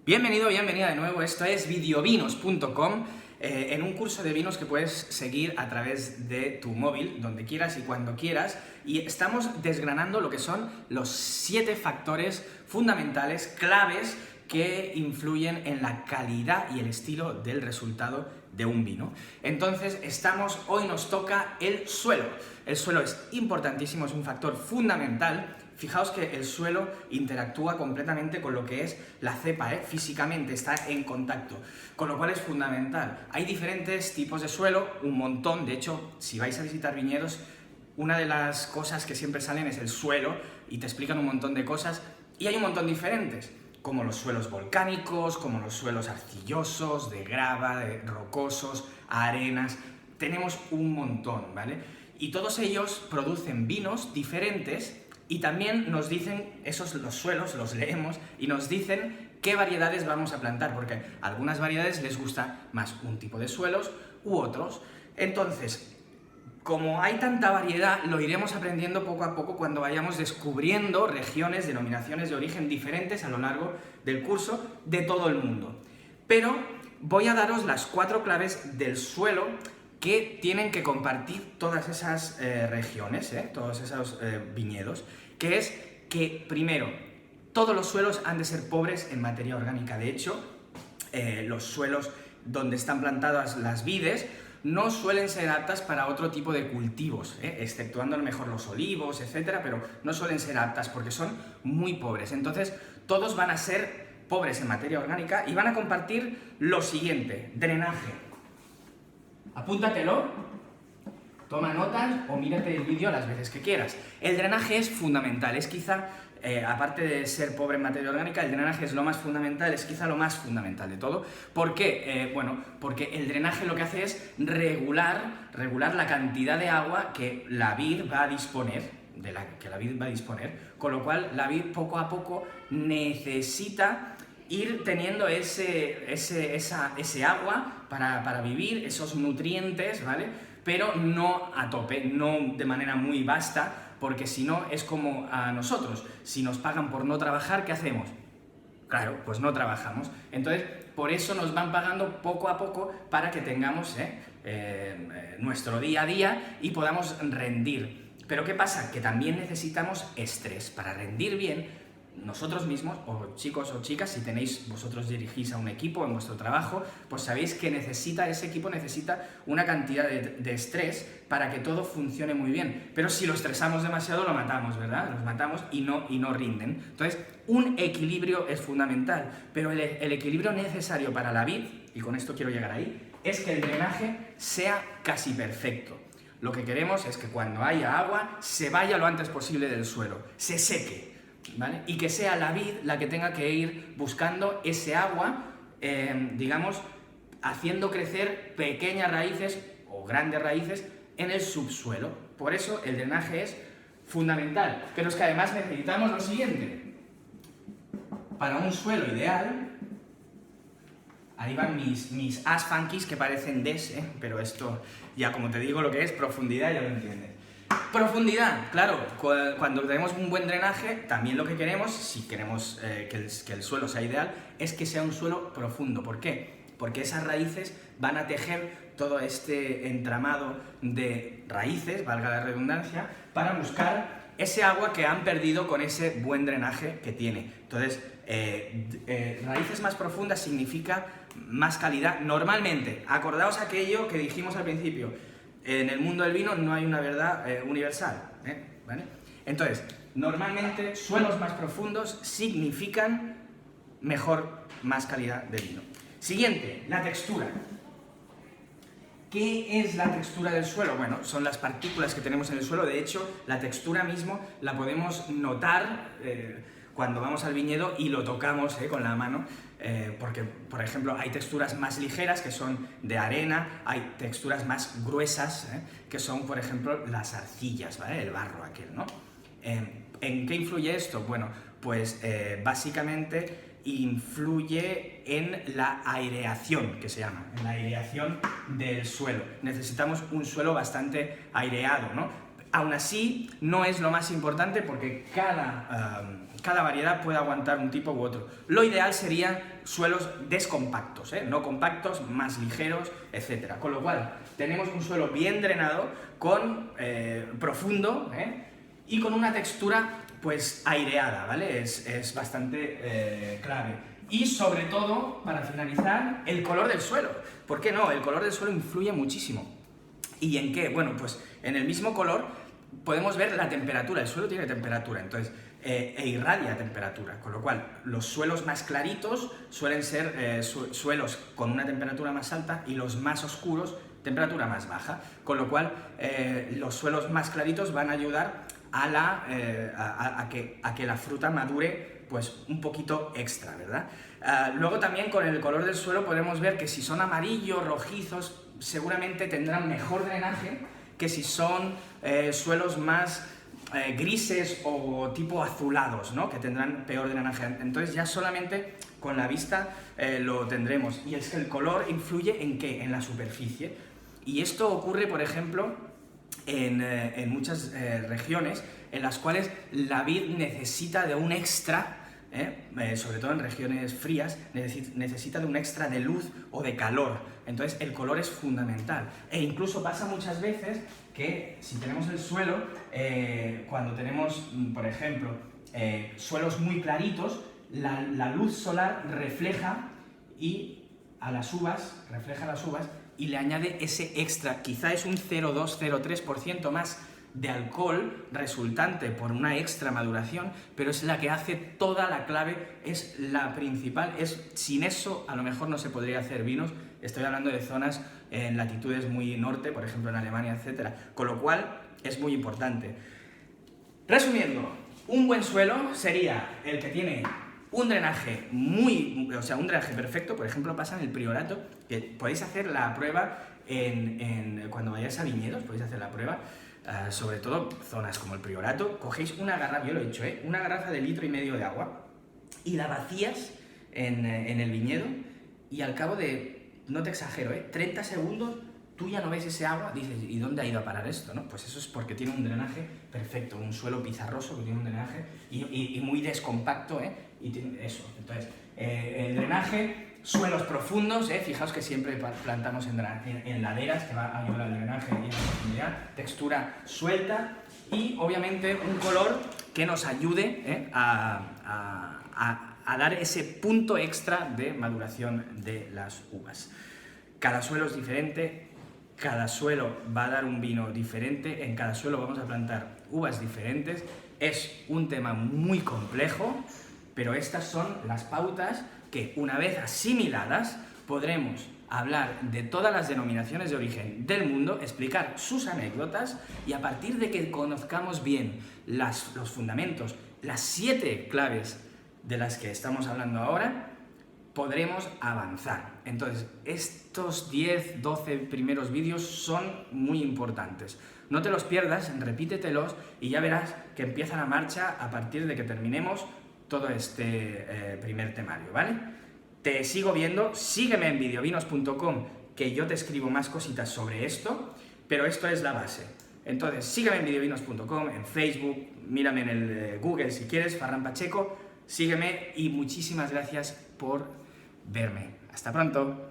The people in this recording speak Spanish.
Bienvenido, bienvenida de nuevo, esto es videovinos.com, en un curso de vinos que puedes seguir a través de tu móvil, donde quieras y cuando quieras, y estamos desgranando lo que son los 7 factores fundamentales, claves, que influyen en la calidad y el estilo del resultado de un vino. Entonces, hoy nos toca el suelo. El suelo es importantísimo, es un factor fundamental. Fijaos que el suelo interactúa completamente con lo que es la cepa, físicamente está en contacto, con lo cual es fundamental. Hay diferentes tipos de suelo, un montón. De hecho, si vais a visitar viñedos, una de las cosas que siempre salen es el suelo y te explican un montón de cosas, y hay un montón diferentes, como los suelos volcánicos, como los suelos arcillosos, de grava, de rocosos, arenas. Tenemos un montón, ¿vale? Y todos ellos producen vinos diferentes. Y también nos dicen, los suelos, los leemos, y nos dicen qué variedades vamos a plantar, porque a algunas variedades les gusta más un tipo de suelos u otros. Entonces, como hay tanta variedad, lo iremos aprendiendo poco a poco cuando vayamos descubriendo regiones, denominaciones de origen diferentes a lo largo del curso de todo el mundo. Pero voy a daros las 4 claves del suelo que tienen que compartir todas esas regiones, todos esos viñedos, que es que, primero, todos los suelos han de ser pobres en materia orgánica. De hecho, los suelos donde están plantadas las vides no suelen ser aptas para otro tipo de cultivos, exceptuando a lo mejor los olivos, etcétera, pero no suelen ser aptas porque son muy pobres. Entonces, todos van a ser pobres en materia orgánica y van a compartir lo siguiente: drenaje. Apúntatelo, toma notas o mírate el vídeo las veces que quieras. El drenaje es fundamental, es quizá, aparte de ser pobre en materia orgánica, el drenaje es lo más fundamental, es quizá lo más fundamental de todo. ¿Por qué? Bueno, porque el drenaje lo que hace es regular la cantidad de agua que la vid va a disponer, con lo cual la vid poco a poco necesita ir teniendo ese agua para vivir, esos nutrientes, ¿vale? Pero no a tope, no de manera muy vasta, porque si no es como a nosotros. Si nos pagan por no trabajar, ¿qué hacemos? Claro, pues no trabajamos. Entonces, por eso nos van pagando poco a poco para que tengamos nuestro día a día y podamos rendir. Pero ¿qué pasa? Que también necesitamos estrés para rendir bien. Nosotros mismos, o chicos o chicas, si vosotros dirigís a un equipo en vuestro trabajo, pues sabéis que ese equipo necesita una cantidad de estrés para que todo funcione muy bien. Pero si lo estresamos demasiado, lo matamos, ¿verdad? Los matamos y no rinden. Entonces, un equilibrio es fundamental, pero el equilibrio necesario para la vid, y con esto quiero llegar ahí, es que el drenaje sea casi perfecto. Lo que queremos es que cuando haya agua, se vaya lo antes posible del suelo, se seque, ¿vale? Y que sea la vid la que tenga que ir buscando ese agua, digamos, haciendo crecer pequeñas raíces o grandes raíces en el subsuelo. Por eso el drenaje es fundamental. Pero es que además necesitamos lo siguiente. Para un suelo ideal, ahí van mis as funkies que parecen des, pero esto ya, como te digo, lo que es profundidad ya lo entiendes. Profundidad, claro, cuando tenemos un buen drenaje, también lo que queremos, si queremos que el suelo sea ideal, es que sea un suelo profundo. ¿Por qué? Porque esas raíces van a tejer todo este entramado de raíces, valga la redundancia, para buscar ese agua que han perdido con ese buen drenaje que tiene. Entonces, raíces más profundas significa más calidad. Normalmente, acordaos aquello que dijimos al principio: en el mundo del vino no hay una verdad universal, ¿vale? Entonces, normalmente suelos más profundos significan más calidad de vino. Siguiente, la textura. ¿Qué es la textura del suelo? Bueno, son las partículas que tenemos en el suelo. De hecho, la textura mismo la podemos notar cuando vamos al viñedo y lo tocamos con la mano, porque, por ejemplo, hay texturas más ligeras que son de arena, hay texturas más gruesas que son, por ejemplo, las arcillas, ¿vale? El barro aquel, ¿no? ¿En qué influye esto? Bueno, pues básicamente influye en la aireación, que se llama, en la aireación del suelo. Necesitamos un suelo bastante aireado, ¿no? Aún así, no es lo más importante, porque cada variedad puede aguantar un tipo u otro. Lo ideal serían suelos descompactos, no compactos, más ligeros, etc. Con lo cual, tenemos un suelo bien drenado, profundo, y con una textura pues aireada, ¿vale? Es bastante clave. Y sobre todo, para finalizar, el color del suelo. ¿Por qué no? El color del suelo influye muchísimo. ¿Y en qué? Bueno, pues en el mismo color podemos ver la temperatura. El suelo tiene temperatura, entonces, irradia temperatura. Con lo cual, los suelos más claritos suelen ser suelos con una temperatura más alta y los más oscuros, temperatura más baja. Con lo cual, los suelos más claritos van a ayudar a que la fruta madure pues un poquito extra, ¿verdad? Luego también con el color del suelo podemos ver que si son amarillos, rojizos, seguramente tendrán mejor drenaje que si son suelos más grises o tipo azulados, ¿no? Que tendrán peor drenaje. Entonces ya solamente con la vista lo tendremos. Y es que el color influye ¿en qué? En la superficie. Y esto ocurre, por ejemplo, en muchas regiones en las cuales la vid necesita de un extra, sobre todo en regiones frías, necesita de un extra de luz o de calor. Entonces el color es fundamental. E incluso pasa muchas veces que si tenemos el suelo, cuando tenemos, por ejemplo, suelos muy claritos, la luz solar refleja a las uvas y le añade ese extra, quizá es un 0,2-0,3% más de alcohol resultante por una extra maduración, pero es la que hace toda la clave, es la principal, sin eso a lo mejor no se podría hacer vinos. Estoy hablando de zonas en latitudes muy norte, por ejemplo en Alemania, etc. Con lo cual es muy importante. Resumiendo, un buen suelo sería el que tiene un drenaje un drenaje perfecto. Por ejemplo, pasa en el Priorato, que podéis hacer la prueba cuando vayáis a viñedos, podéis hacer la prueba, sobre todo zonas como el Priorato, cogéis una garrafa, yo lo he hecho, una garrafa de 1,5 litros de agua y la vacías en el viñedo y al cabo de, no te exagero, 30 segundos, tú ya no ves ese agua, dices, ¿y dónde ha ido a parar esto? ¿No? Pues eso es porque tiene un drenaje perfecto, un suelo pizarroso que tiene un drenaje y muy descompacto, y tiene eso. Entonces, el drenaje, suelos profundos, fijaos que siempre plantamos en laderas, que va a ayudar al drenaje y a la profundidad, textura suelta y obviamente un color que nos ayude a dar ese punto extra de maduración de las uvas. Cada suelo es diferente, cada suelo va a dar un vino diferente, en cada suelo vamos a plantar uvas diferentes. Es un tema muy complejo, pero estas son las pautas que, una vez asimiladas, podremos hablar de todas las denominaciones de origen del mundo, explicar sus anécdotas y a partir de que conozcamos bien los fundamentos, las 7 claves de las que estamos hablando ahora, podremos avanzar. Entonces, estos 10, 12 primeros vídeos son muy importantes. No te los pierdas, repítetelos y ya verás que empieza la marcha a partir de que terminemos todo este primer temario, ¿vale? Te sigo viendo, sígueme en videovinos.com, que yo te escribo más cositas sobre esto, pero esto es la base. Entonces, sígueme en videovinos.com, en Facebook, mírame en el Google si quieres, Ferran Pacheco, sígueme y muchísimas gracias por verme. Hasta pronto.